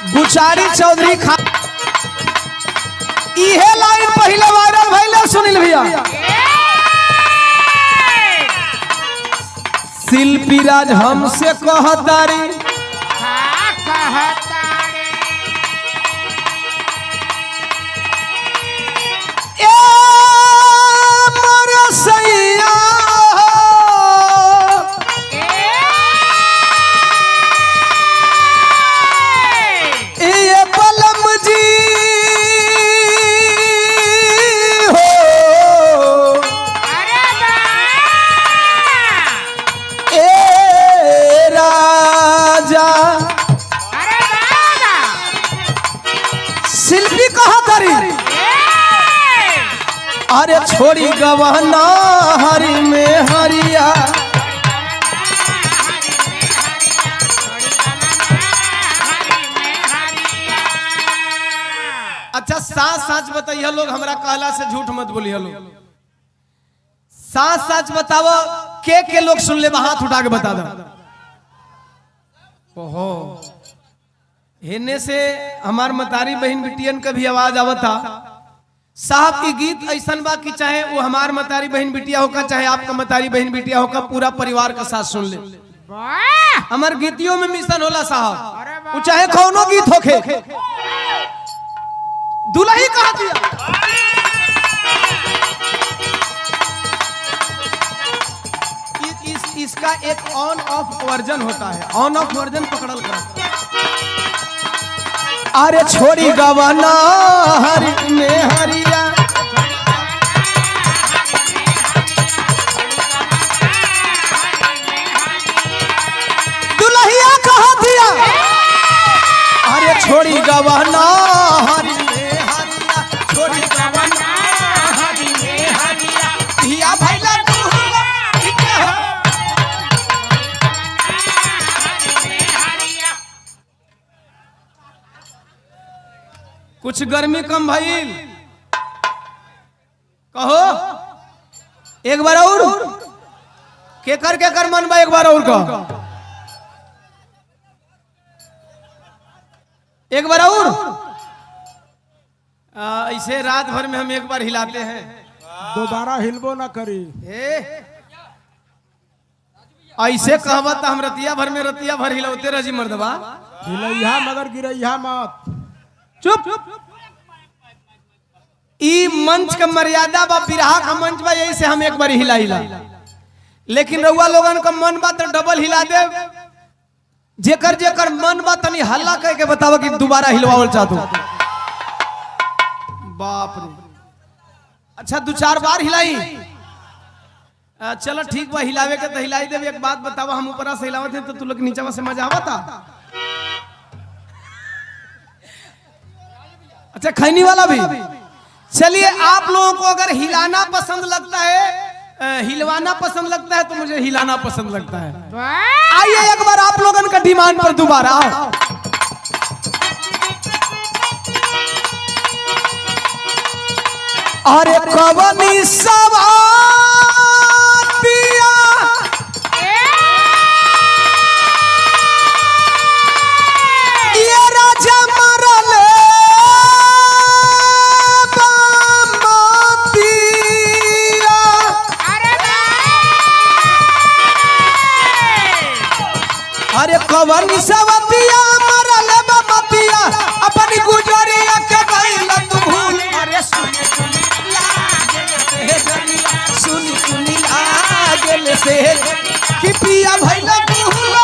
गुचारी चौधरी खा इहे लाइन पहले वायरल भइले सुनील भैया। शिल्पी राज हमसे कहतारी अरे छोड़ी गवाना हरी में हरिया। अच्छा साच साच बताइए लोग, हमरा कहला से झूठ मत बोलिए लोग। साच साच बताओ के लोग सुन ले, हाथ उठा के बता दो। ओहो हेने से हमार मतारी बहन बिटियन का भी आवाज आवता। साहब की गीत ऐसा बा कि चाहे वो हमार मतारी बहन बिटिया होगा चाहे आपका मतारी बहन बिटिया होगा, पूरा परिवार का साथ सुन ले। हमार गीतियों में मिशन होला साहब, वो चाहे कौनो गीत होखे। दुल्ही कहा दिया इसका एक ऑन ऑफ वर्जन होता है, ऑन ऑफ वर्जन पकड़ल कर। अरे छोड़ी गवाना हरी में हरिया। दुल्हिया कहा दिया अरे छोड़ी गवाना हरी में हरिया, छोड़ी गवाना हरी में हरिया। धिया भैला कुछ गर्मी कम भइल कहो एक बार और के कर मन बा, एक बार और कहो एक बार और। ऐसे रात भर में हम एक बार हिलाते हैं, दोबारा हिलबो ना करी। ऐसे कहबा तो हम रतिया भर हिलौते रजी मर्दबा। हिलैया मगर गिरैया मत। चुप ई मंच का मर्यादा बा, बिरहा का मंच बा, यही से हम एक बार हिला हिला। लेकिन रउआ लोगन का मन बा तो डबल हिला दे। जेकर जेकर मन बा तनी हल्ला कह के बतावा कि दोबारा हिलवावल चाहतो। बाप रे अच्छा 2-4 बार हिलाई। चलो ठीक बा, हिलावे के तो हिलाई दे। एक बात बतावा, हम ऊपरा से हिलावत हैं तो तू लोग नीचे से मजा आवता। अच्छा खैनी वाला भी। चलिए आप लोगों को अगर हिलाना पसंद लगता है, हिलवाना पसंद लगता है तो मुझे हिलाना पसंद लगता है। आइए एक बार आप लोगों का डिमांड पर दोबारा आओ। अरे कवनी सवार पिया ये राजा मरले कवनी सवतिया मरल बमतिया अपनी गुजरिया के गइल तू भूल। अरे सुनी लागल से कि पिया भइल भूल।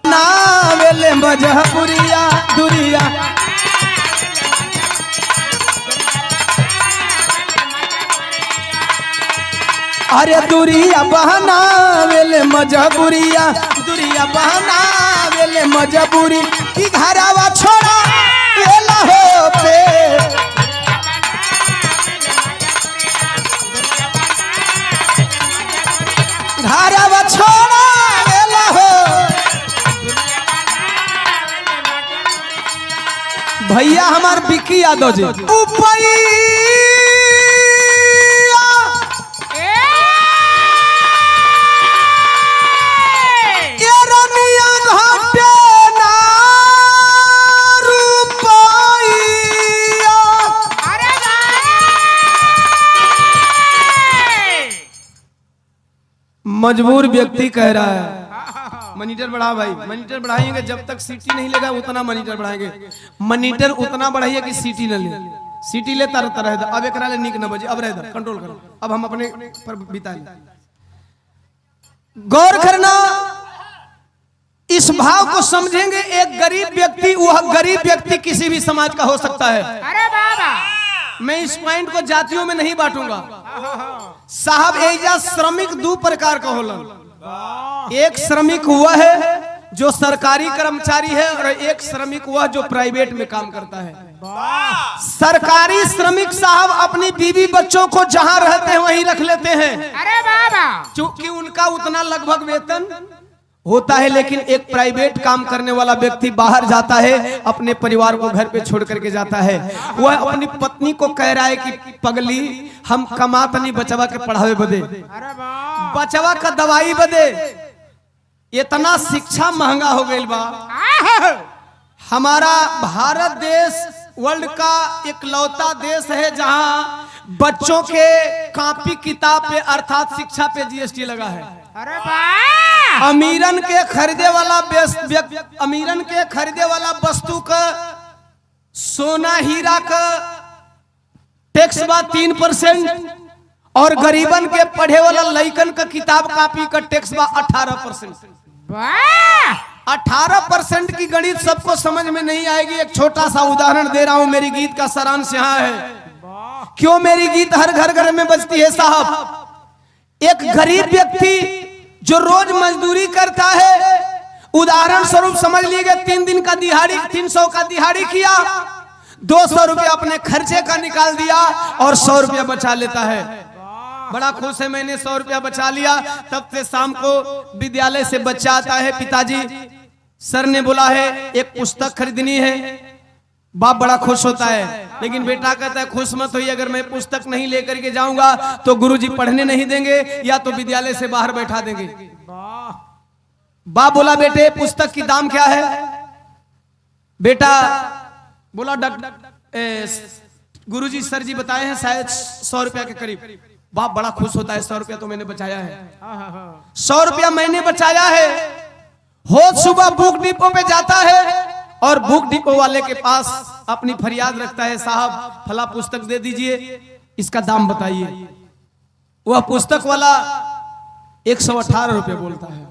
नावेले मजहपुरिया दुरिया अरे दुरिया बहना वेले मजबूरिया, दुरिया बहना वेले मजबूरी की घरावा छोड़ा वेला हो पे। घरावा छोड़ा वेला हो। भैया हमार बिक्की यादव जी उपैया मजबूर व्यक्ति कह रहा है मॉनिटर बढ़ा भाई, मॉनिटर बढ़ाएंगे जब तक सीटी नहीं लेगा उतना मॉनिटर बढ़ाएंगे। मॉनिटर उतना बढ़ाइए कि सीटी न ले, सीटी लेता रहता रहे। अब एक ले नीक न बजे, अब रह कंट्रोल करो। अब हम अपने पर बिता लें। गौर करना, इस भाव को समझेंगे। एक गरीब व्यक्ति, वह गरीब व्यक्ति किसी भी समाज का हो सकता है। अरे बाबा, मैं इस पॉइंट को जातियों में नहीं बांटूंगा साहब। एजा श्रमिक दो प्रकार का होला। एक श्रमिक हुआ है जो सरकारी कर्मचारी है और एक श्रमिक हुआ जो प्राइवेट में काम करता है। सरकारी श्रमिक साहब अपनी बीवी बच्चों को जहां रहते हैं वहीं रख लेते हैं। अरे बाबा, क्योंकि उनका उतना लगभग वेतन होता है। लेकिन एक प्राइवेट काम करने वाला व्यक्ति बाहर जाता है, अपने परिवार को घर पे छोड़ करके जाता है। वह अपनी पत्नी को कह रहा है कि पगली हम कमात नहीं बचवा के पढ़ावे बदे, अरे वाह, बचवा का दवाई बदे। इतना शिक्षा महंगा हो गई बा। हमारा भारत देश वर्ल्ड का इकलौता देश है जहां बच्चों के कॉपी किताब पे अर्थात शिक्षा पे जीएसटी लगा है। अरे वाह, अमीरन के खरीदे वाला अमीरन के खरीदे वाला वस्तु का सोना हीरा का टैक्स बा 3% और गरीबन के पढ़े वाला लइकन का किताब कॉपी का टैक्स बा 18%। 18% की गणित सबको समझ में नहीं आएगी। एक छोटा सा उदाहरण दे रहा हूं, मेरी गीत का सारांश यहाँ है। क्यों मेरी गीत हर घर घर में बजती है साहब। एक गरीब व्यक्ति जो रोज मजदूरी करता है, उदाहरण स्वरूप समझ लीजिए 3 दिन का दिहाड़ी, 300 का दिहाड़ी किया, 200 रुपया अपने खर्चे का निकाल दिया और 100 रुपया बचा लेता है। बड़ा खुश है, मैंने 100 रुपया बचा लिया। तब से शाम को विद्यालय से बच्चा आता है, पिताजी सर ने बोला है एक पुस्तक खरीदनी है। बाप बड़ा खुश होता है, लेकिन बेटा कहता है खुश मत होइए, अगर मैं पुस्तक नहीं लेकर के जाऊंगा तो गुरुजी पढ़ने नहीं देंगे या तो विद्यालय से बाहर बैठा देंगे। बाप बोला बेटे पुस्तक की दाम क्या है? बेटा बोला गुरुजी सर जी बताए हैं शायद 100 रुपया के करीब। बाप बड़ा खुश होता है, 100 रुपया तो मैंने बचाया है, 100 रुपया मैंने बचाया है। रोज सुबह बुक डिपो पे जाता है और बुक डिपो वाले के पास अपनी फरियाद रखता है, साहब फला पुस्तक दे दीजिए, इसका दाम बताइए। वह पुस्तक वाला 118 रुपये बोलता है।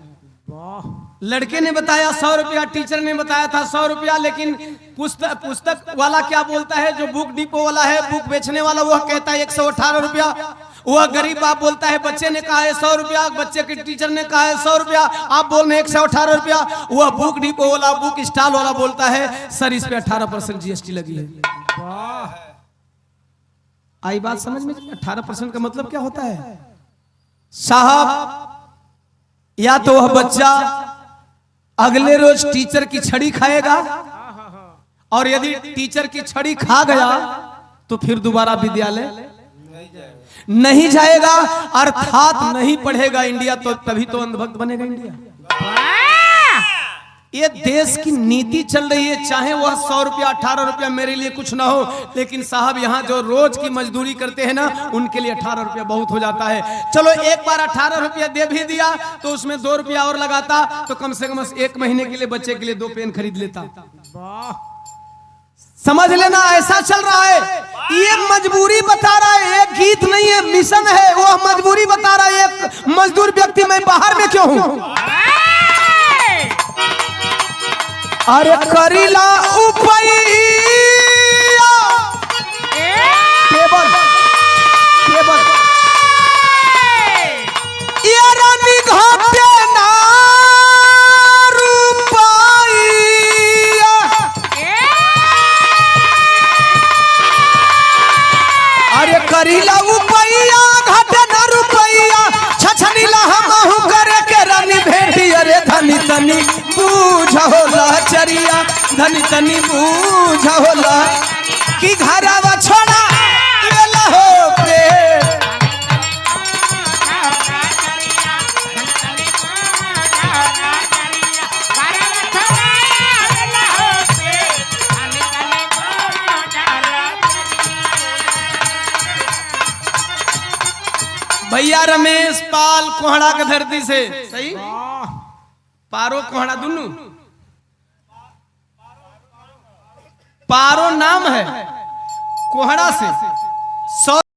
लड़के ने बताया 100 रुपया, टीचर ने बताया था 100 रुपया, लेकिन पुस्तक वाला क्या बोलता है, जो बुक डिपो वाला है, बुक बेचने वाला, वह कहता है 118 रुपया। वह गरीब बाप बोलता है बच्चे ने कहा है 100 रुपया, बच्चे के टीचर ने कहा है 100 रुपया, आप बोल रहे हैं 118 रुपया। वह बुक डिपो वाला, बुक स्टॉल वाला बोलता है सर इस पे 18% जीएसटी लगी है। आई बात समझ में? 18% का मतलब क्या होता है साहब? या तो वह बच्चा अगले रोज टीचर की छड़ी खाएगा और यदि टीचर की छड़ी खा गया तो फिर दोबारा विद्यालय नहीं जाएगा, अर्थात नहीं पढ़ेगा इंडिया, तो तभी तो अंधभक्त बनेगा इंडिया। ये देश की नीति चल रही है, चाहे वह 100 रुपया 18 रुपया मेरे लिए कुछ ना हो, लेकिन साहब यहाँ जो रोज की मजदूरी करते हैं ना, उनके लिए 18 रुपया बहुत हो जाता है। चलो एक बार 18 रुपया दे भी दिया तो उसमें 2 रुपया और लगाता तो कम से कम 1 महीने के लिए बच्चे के लिए 2 पेन खरीद लेता। समझ लेना ऐसा चल रहा है। ये मजबूरी बता रहा है, एक गीत नहीं है, मिशन है। वो मजबूरी बता रहा है, एक मजदूर व्यक्ति मैं बाहर में क्यों हूं? अरे करीला उपैया केवल केवल ये रानी घाटे ना करीला उपैया घाटे ना रुपैया, छछनीला हमहु करे के रानी भेटी। अरे धनी तनी बूझ होला चरिया, धनी तनी बूझ होला कि घरवा छोड़ा गेला हो पे। भैया रमेश पाल कोहड़ा के धरती से, सही, वाह पारो कोहड़ा दुनू, पारो नाम है कोहड़ा से।